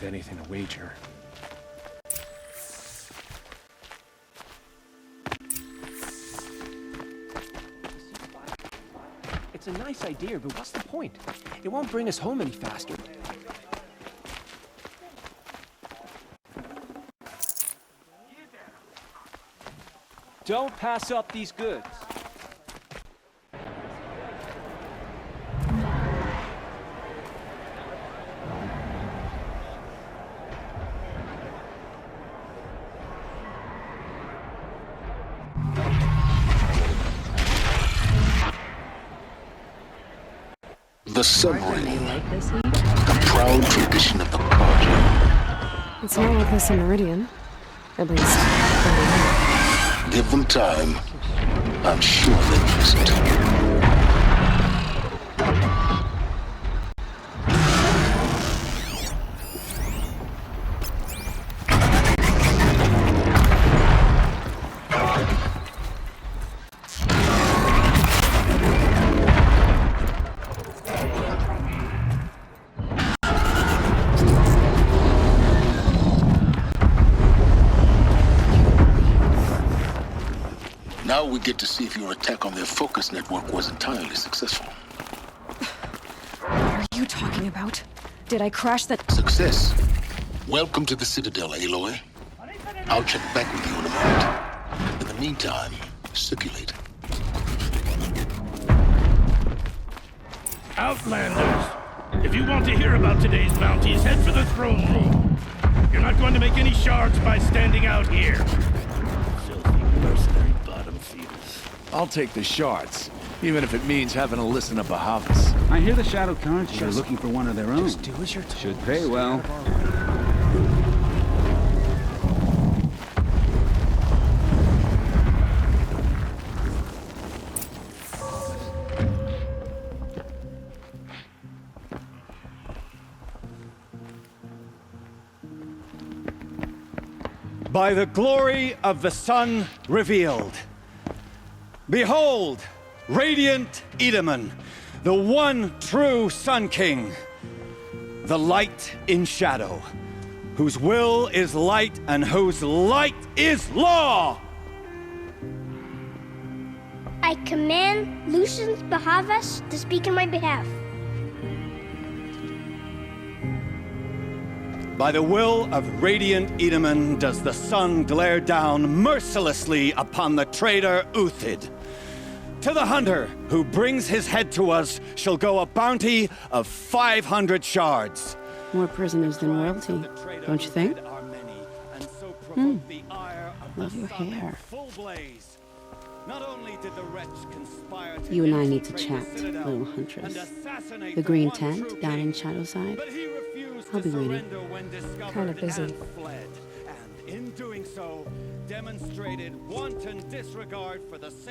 with anything to wager. It's a nice idea, but what's the point? It won't bring us home any faster. Don't pass up these goods. The submarine, the proud tradition of the project. It's not like this in Meridian. At least, Give them time. I'm sure they'll listen. Now we get to see if your attack on their focus network was entirely successful. what are you talking about? Did I crash that? Success. Welcome to the Citadel, Aloy. I'll check back with you in a moment. In the meantime, circulate. Outlanders, if you want to hear about today's bounties, head for the throne room. You're not going to make any shards by standing out here. Filthy mercenary bottom feeders. I'll take the shards, even if it means having to listen to Bahavas. I hear the Shadow Council are looking for one of their own. Just do as you're told. Should pay well. By the glory of the sun revealed. Behold, radiant Edaman, the one true Sun King, the light in shadow, whose will is light and whose light is law! I command Lucius Bahavas to speak in my behalf. By the will of radiant Edaman does the sun glare down mercilessly upon the traitor Uthid. To the hunter who brings his head to us shall go a bounty of 500 shards. More prisoners than royalty, don't you think? Love your hair. You and I need to chat, little huntress. The green tent down in Shadowside. I'll be waiting. Kind of busy.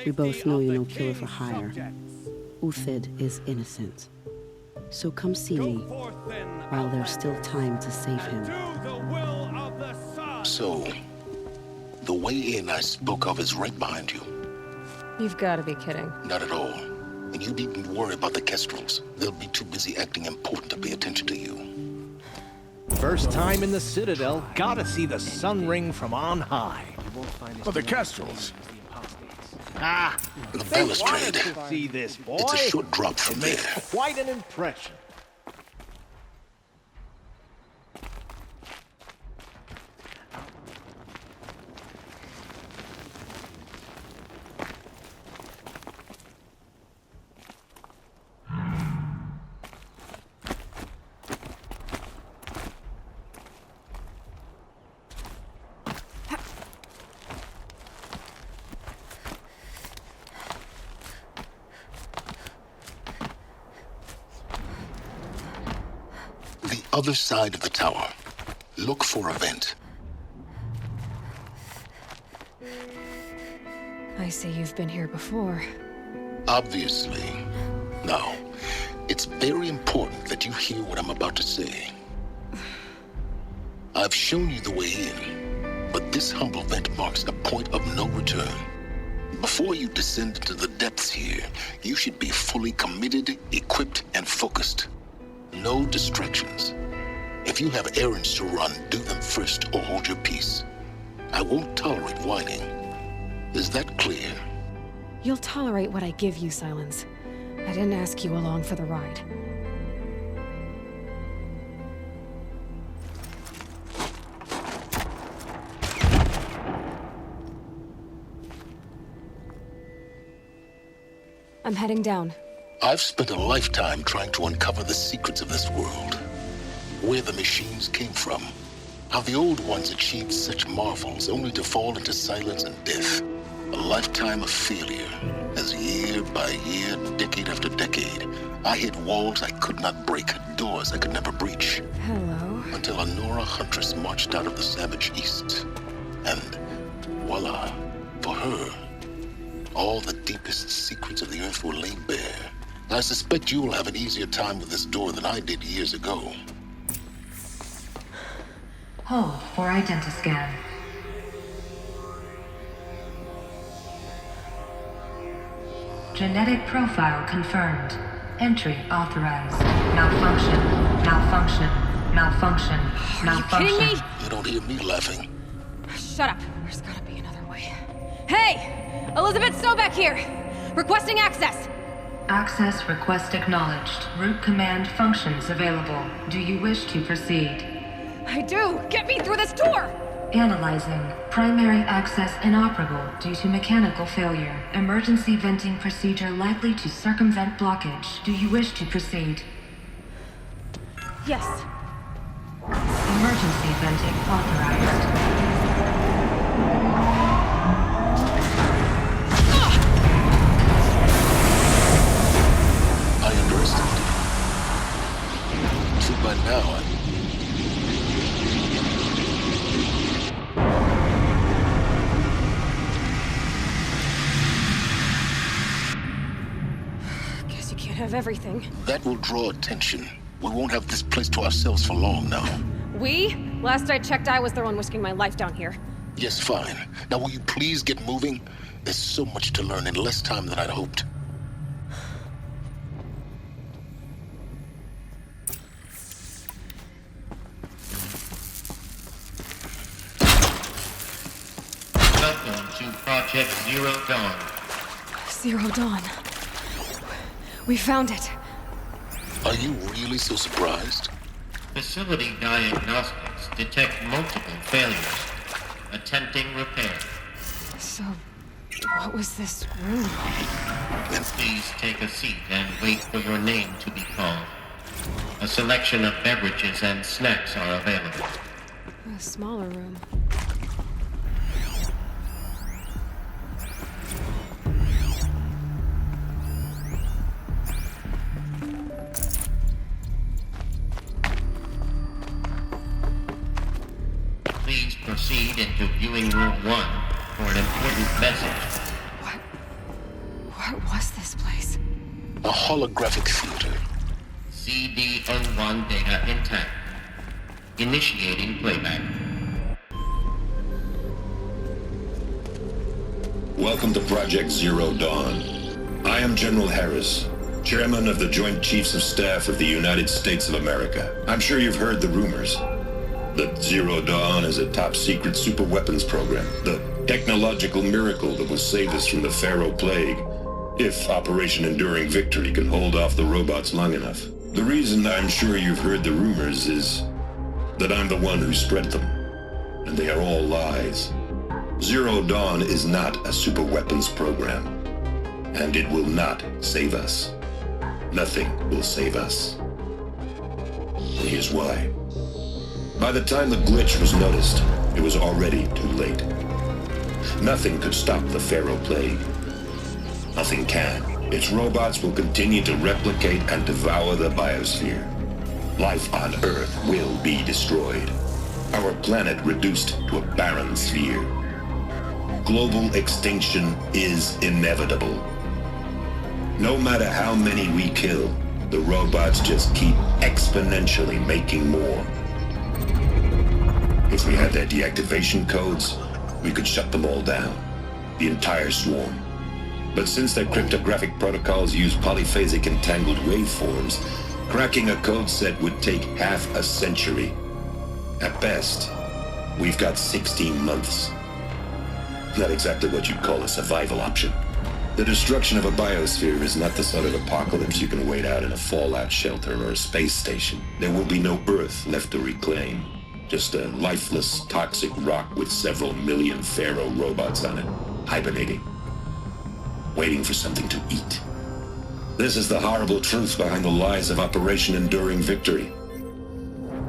We both know you're no killer for hire. Uthid is innocent. So come see me while there's still time to save him. So, the way in I spoke of is right behind you. You've got to be kidding. Not at all. And you needn't worry about the Kestrels. They'll be too busy acting important to pay attention to you. First time in the Citadel, gotta see the sun ring from on high. But the Kestrels. Ah, The they wanted balustrade. to see this, boy. It's a short drop from It there. makes quite an impression. Other side of the tower. Look for a vent. I see you've been here before. Obviously. Now, it's very important that you hear what I'm about to say. I've shown you the way in, but this humble vent marks a point of no return. Before you descend into the depths here, you should be fully committed, equipped, and focused. No distractions. If you have errands to run, do them first or hold your peace. I won't tolerate whining. Is that clear? You'll tolerate what I give you, Silence. I didn't ask you along for the ride. I'm heading down. I've spent a lifetime trying to uncover the secrets of this world. Where the machines came from. How the old ones achieved such marvels only to fall into silence and death. A lifetime of failure, as year by year, decade after decade, I hit walls I could not break, doors I could never breach. Hello. Until a Nora huntress marched out of the savage east. And voila, for her, all the deepest secrets of the earth were laid bare. I suspect you will have an easier time with this door than I did years ago. Hold for identiscan. Genetic profile confirmed. Entry authorized. Malfunction. Malfunction. Malfunction. Malfunction. Are you kidding me? You don't hear me laughing. Shut up. There's gotta be another way. Hey! Elizabeth Sobek here! Requesting access! Access request acknowledged. Root command functions available. Do you wish to proceed? I do! Get me through this door! Analyzing. Primary access inoperable due to mechanical failure. Emergency venting procedure likely to circumvent blockage. Do you wish to proceed? Yes. Emergency venting authorized. I underestimated. So by now, Guess you can't have everything. that will draw attention. We won't have this place to ourselves for long now. We? Last I checked, I was the one risking my life down here. Yes, fine. Now will you please get moving? There's so much to learn in less time than I'd hoped. Welcome to Project Zero Dawn. Zero Dawn. We found it. Are you really so surprised? Facility diagnostics detect multiple failures. Attempting repair. So, what was this room? Please take a seat and wait for your name to be called. A selection of beverages and snacks are available. A smaller room. Please proceed into viewing room 1 for an important message. What was this place? A holographic theater. CD01 data intact. Initiating playback. Welcome to Project Zero Dawn. I am General Harris, Chairman of the Joint Chiefs of Staff of the United States of America. I'm sure you've heard the rumors that Zero Dawn is a top-secret superweapons program, the technological miracle that will save us from the Pharaoh Plague, if Operation Enduring Victory can hold off the robots long enough. The reason I'm sure you've heard the rumors is that I'm the one who spread them, and they are all lies. Zero Dawn is not a superweapons program, and it will not save us. Nothing will save us. And here's why. By the time the glitch was noticed, it was already too late. Nothing could stop the Pharaoh Plague. Nothing can. Its robots will continue to replicate and devour the biosphere. Life on Earth will be destroyed. Our planet reduced to a barren sphere. Global extinction is inevitable. No matter how many we kill, the robots just keep exponentially making more. If we had their deactivation codes, we could shut them all down, the entire swarm. But since their cryptographic protocols use polyphasic entangled waveforms, Cracking a code set would take half a century. At best, we've got 16 months. Not exactly what you'd call a survival option. The destruction of a biosphere is not the sort of apocalypse you can wait out in a fallout shelter or a space station. There will be no Earth left to reclaim. Just a lifeless, toxic rock with several million Pharaoh robots on it, hibernating, waiting for something to eat. This is the horrible truth behind the lies of Operation Enduring Victory.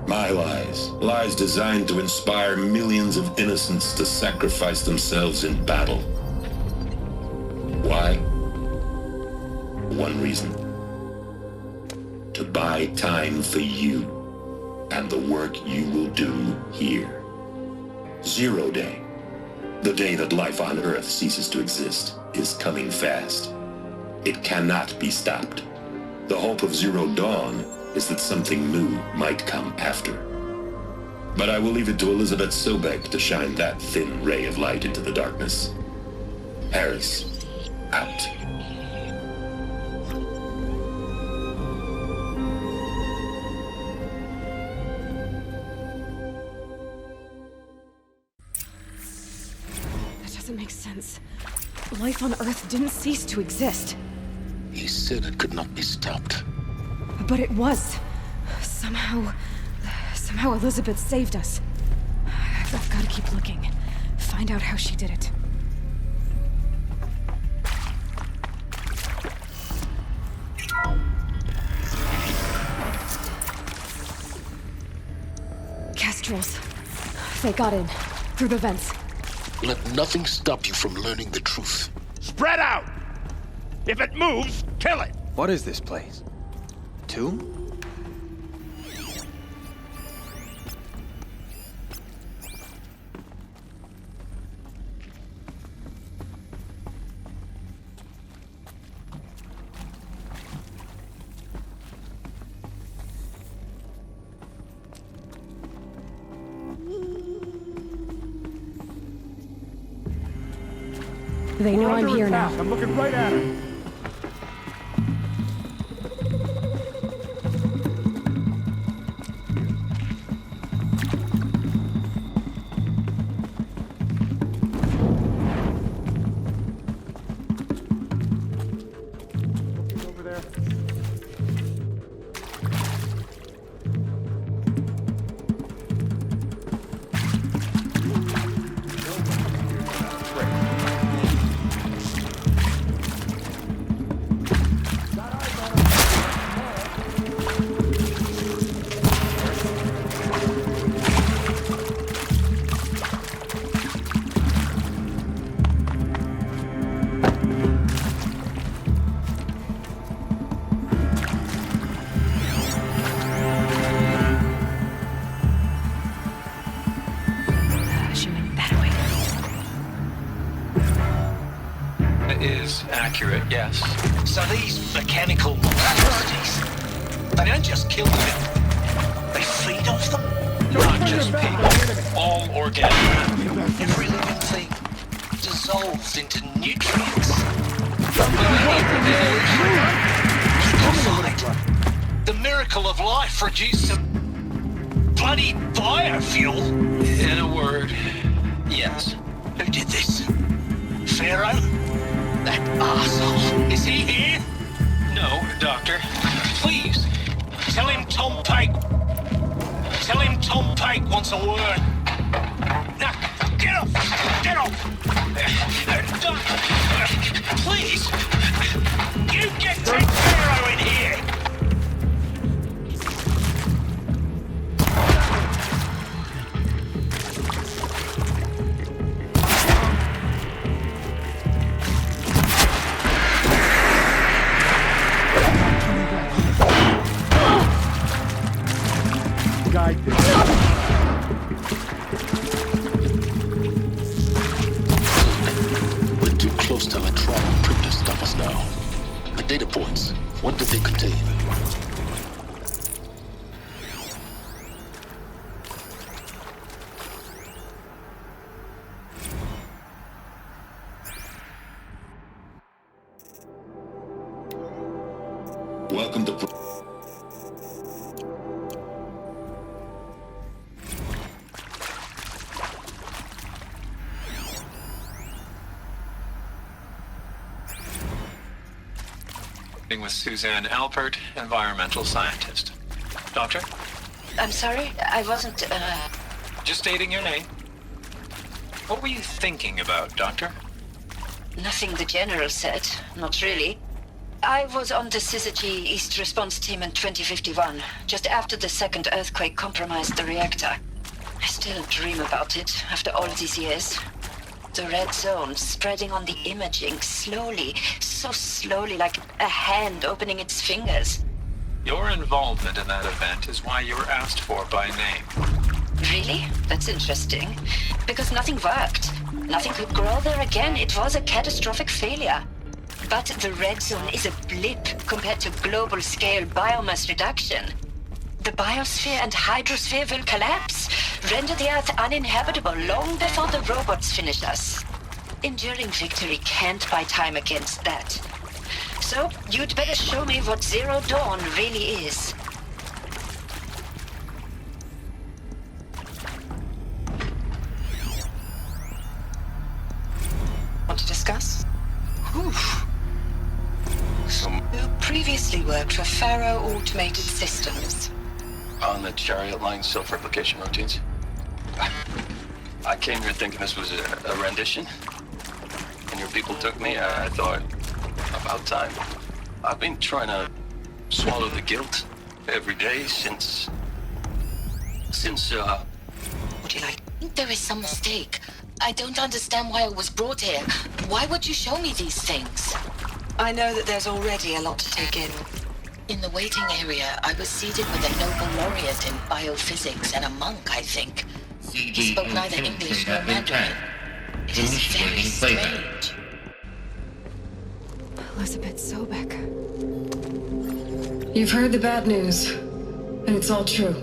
My lies. Lies designed to inspire millions of innocents to sacrifice themselves in battle. Why? One reason. To buy time for you and the work you will do here. 0 Day. The day that life on Earth ceases to exist is coming fast. It cannot be stopped. The hope of Zero Dawn is that something new might come after. But I will leave it to Elizabeth Sobek to shine that thin ray of light into the darkness. Harris, out. That doesn't make sense. Life on Earth didn't cease to exist. He said it could not be stopped. But it was. Somehow Elizabeth saved us. I've got to keep looking. Find out how she did it. Kestrels. They got in. Through the vents. Let nothing stop you from learning the truth. Spread out! If it moves, kill it! What is this place? Tomb? They know I'm here now. I'm looking right at her. Accurate, yes. So these mechanical monstrosities, they don't just kill them, they feed off them? Not just people, all organic matter. Every living thing dissolves into nutrients. The miracle of life produced some bloody biofuel. In a word, yes. Who did this? Pharaoh? That arsehole. Is he here? No, Doctor. Please, tell him Tom Pike wants a word. Now, get off! Get off! Doctor, please! You get Ted Pharaoh in here! We're too close to electronic print to stop us now. The data points, what did they contain? Welcome to... With Suzanne Alpert, environmental scientist. Doctor? I'm sorry, I wasn't, Just stating your name. What were you thinking about, Doctor? Nothing the General said. Not really. I was on the Syzygy East Response Team in 2051, just after the second earthquake compromised the reactor. I still dream about it, after all these years. The red zone spreading on the imaging, slowly, so slowly, like a hand opening its fingers. Your involvement in that event is why you were asked for by name. Really? That's interesting. Because nothing worked. Nothing could grow there again. It was a catastrophic failure. But the red zone is a blip compared to global-scale biomass reduction. The biosphere and hydrosphere will collapse, render the Earth uninhabitable long before the robots finish us. Enduring victory can't buy time against that. So, you'd better show me what Zero Dawn really is. Want to discuss? Oof. You previously worked for Faro Automated Systems. On the chariot line self-replication routines. I came here thinking this was a rendition. And your people took me. I thought, about time. I've been trying to swallow the guilt every day since... Would you like? I think there is some mistake. I don't understand why I was brought here. Why would you show me these things? I know that there's already a lot to take in. In the waiting area, I was seated with a Nobel laureate in biophysics and a monk, I think. He spoke neither English nor Mandarin. It is very strange. Elizabeth Sobek. You've heard the bad news, and it's all true.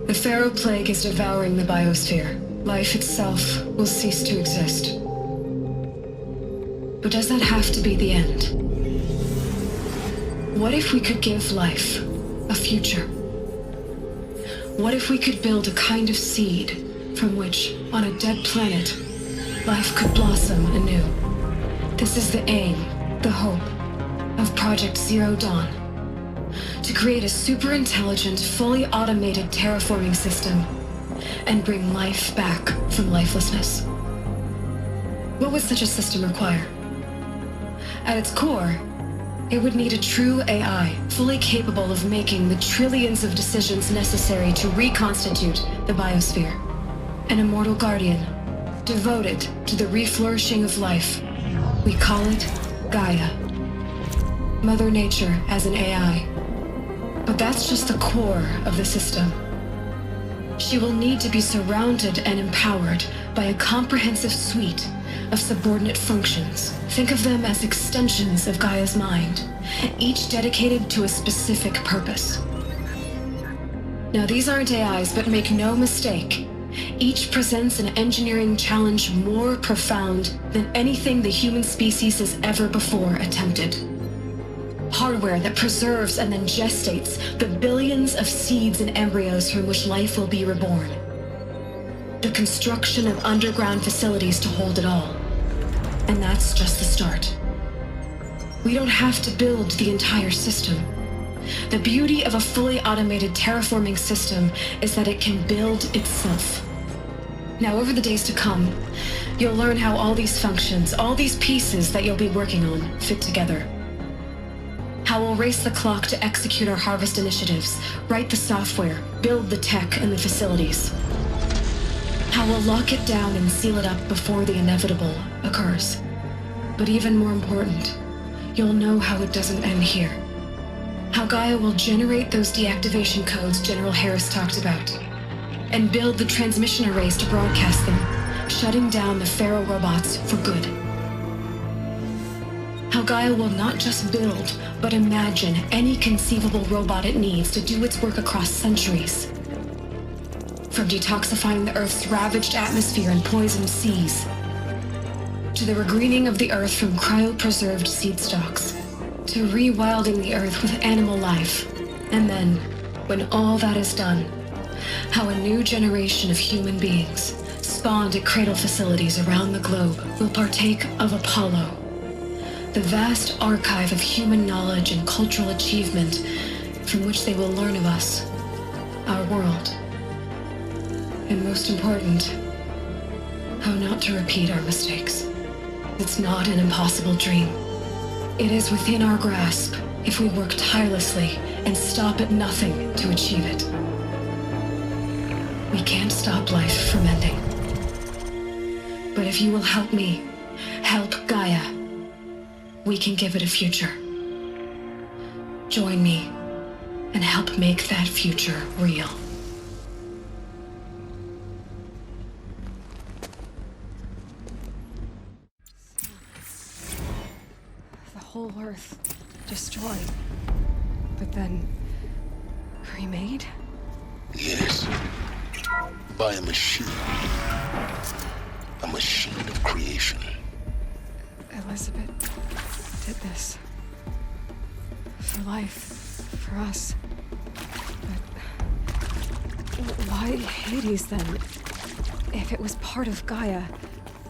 The Pharaoh Plague is devouring the biosphere. Life itself will cease to exist. But does that have to be the end? What if we could give life a future? What if we could build a kind of seed from which, on a dead planet, life could blossom anew? This is the aim, the hope, of Project Zero Dawn. To create a super-intelligent, fully automated terraforming system and bring life back from lifelessness. What would such a system require? At its core, it would need a true AI, fully capable of making the trillions of decisions necessary to reconstitute the biosphere. An immortal guardian, devoted to the reflourishing of life. We call it Gaia. Mother Nature as an AI. But that's just the core of the system. She will need to be surrounded and empowered by a comprehensive suite of subordinate functions. Think of them as extensions of Gaia's mind, each dedicated to a specific purpose. Now, these aren't AIs, but make no mistake, each presents an engineering challenge more profound than anything the human species has ever before attempted. Hardware that preserves and then gestates the billions of seeds and embryos from which life will be reborn. The construction of underground facilities to hold it all. And that's just the start. We don't have to build the entire system. The beauty of a fully automated terraforming system is that it can build itself. Now, over the days to come, you'll learn how all these functions, all these pieces that you'll be working on, fit together. How we'll race the clock to execute our harvest initiatives, write the software, build the tech and the facilities. How we'll lock it down and seal it up before the inevitable occurs. But even more important, you'll know how it doesn't end here. How Gaia will generate those deactivation codes General Harris talked about, and build the transmission arrays to broadcast them, shutting down the Pharaoh robots for good. How Gaia will not just build, but imagine any conceivable robot it needs to do its work across centuries. From detoxifying the Earth's ravaged atmosphere and poisoned seas, to the regreening of the Earth from cryopreserved seed stalks, to rewilding the Earth with animal life. And then, when all that is done, how a new generation of human beings, spawned at cradle facilities around the globe, will partake of Apollo, The vast archive of human knowledge and cultural achievement from which they will learn of us, our world. And most important, how not to repeat our mistakes. It's not an impossible dream. It is within our grasp if we work tirelessly and stop at nothing to achieve it. We can't stop life from ending. But if you will help me, help Gaia, we can give it a future. Join me and help make that future real. The whole Earth destroyed, but then remade? Yes. By a machine. A machine of creation. Elizabeth did this. For life. For us. But why Hades then? If it was part of Gaia,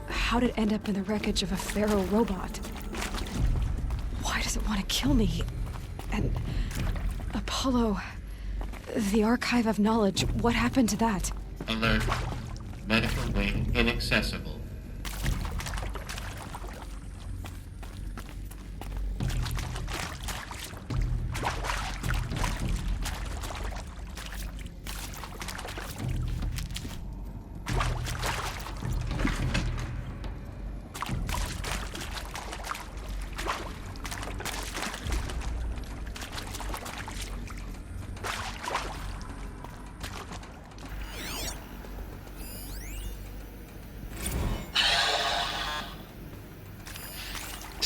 how'd it end up in the wreckage of a Pharaoh robot? Why does it want to kill me? And Apollo, the Archive of Knowledge, what happened to that? Alert. Medical wing inaccessible.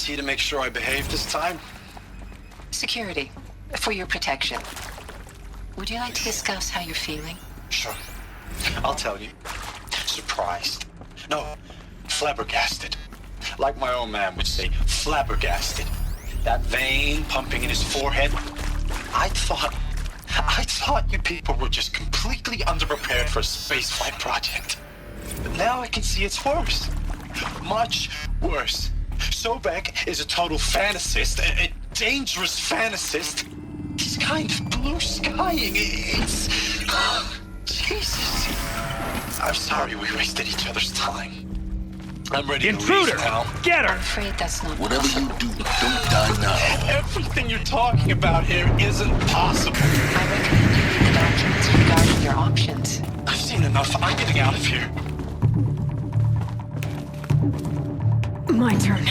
To make sure I behave this time? Security, for your protection. Would you like to discuss how you're feeling? Sure. I'll tell you. Surprised. No, flabbergasted. Like my old man would say, flabbergasted. That vein pumping in his forehead. I thought you people were just completely underprepared for a spaceflight project. But now I can see it's worse. Much worse. Sobek is a total fantasist, a dangerous fantasist. He's kind of blue-skying. It's... Jesus. I'm sorry we wasted each other's time. I'm ready to leave now. Get her! I'm afraid that's not Whatever possible. you do, don't die now. Everything you're talking about here isn't possible. I recommend you read the documents regarding your options. I've seen enough. I'm getting out of here. My turn.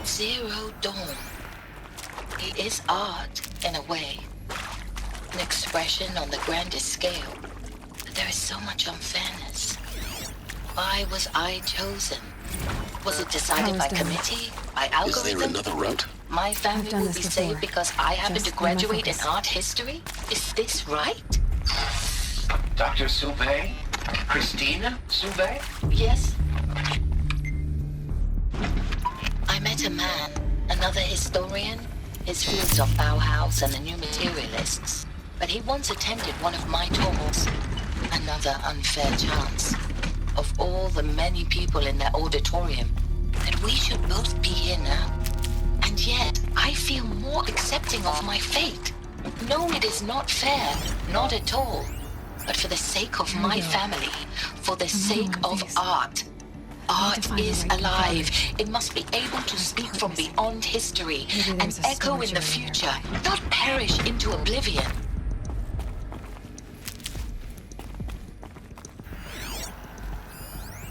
Zero Dawn. It is art, in a way. An expression on the grandest scale. But there is so much unfairness. Why was I chosen? Was it decided by committee? By algorithm? Is there another route? My family will be saved because I happen to graduate in art history? Is this right? Dr. Sauvé? Christina Sauvé? Yes. met a man, another historian. His fields are Bauhaus and the New Materialists. But he once attended one of my talks. Another unfair chance. Of all the many people in that auditorium, that we should both be here now. And yet, I feel more accepting of my fate. No, it is not fair, not at all. But for the sake of my family, for the sake of art. Art is alive. It must be able to speak from beyond history and echo in the future, not perish into oblivion.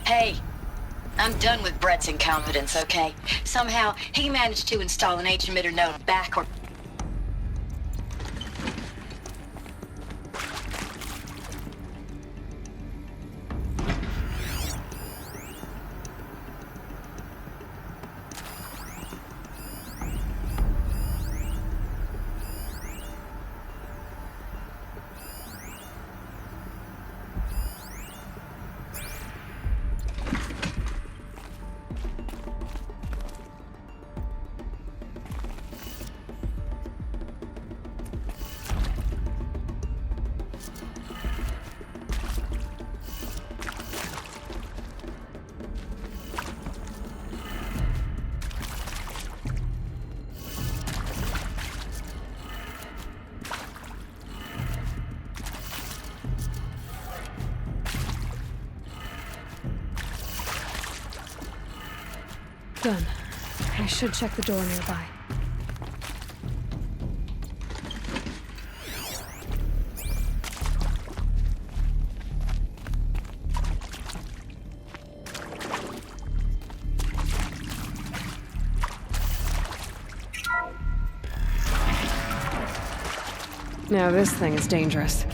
Hey, I'm done with Brett's incompetence, okay? Somehow, he managed to install an H-emitter node back or... Done. I should check the door nearby. Now this thing is dangerous.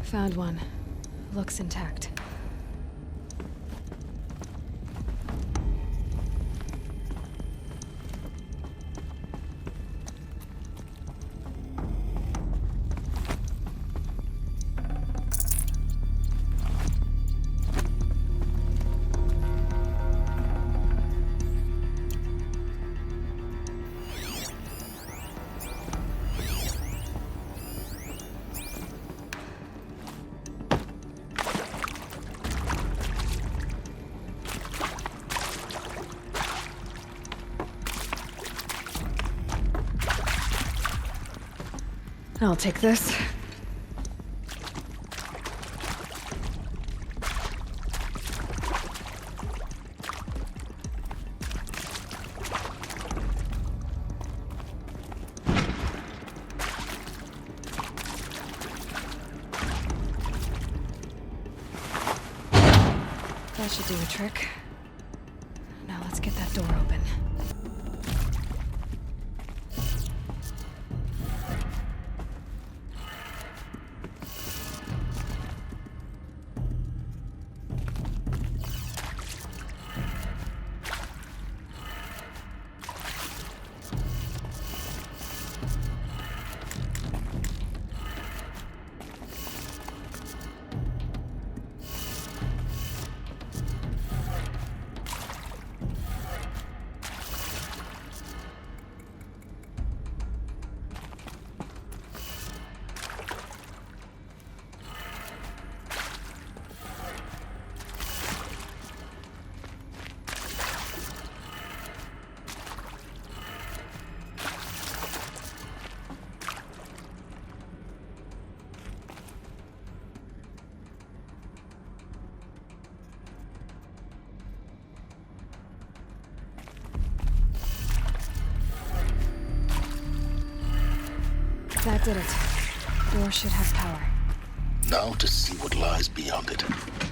Found one. Looks intact. I'll take this. That should do a trick. Now let's get that door open. That did it. Door should have power. Now to see what lies beyond it.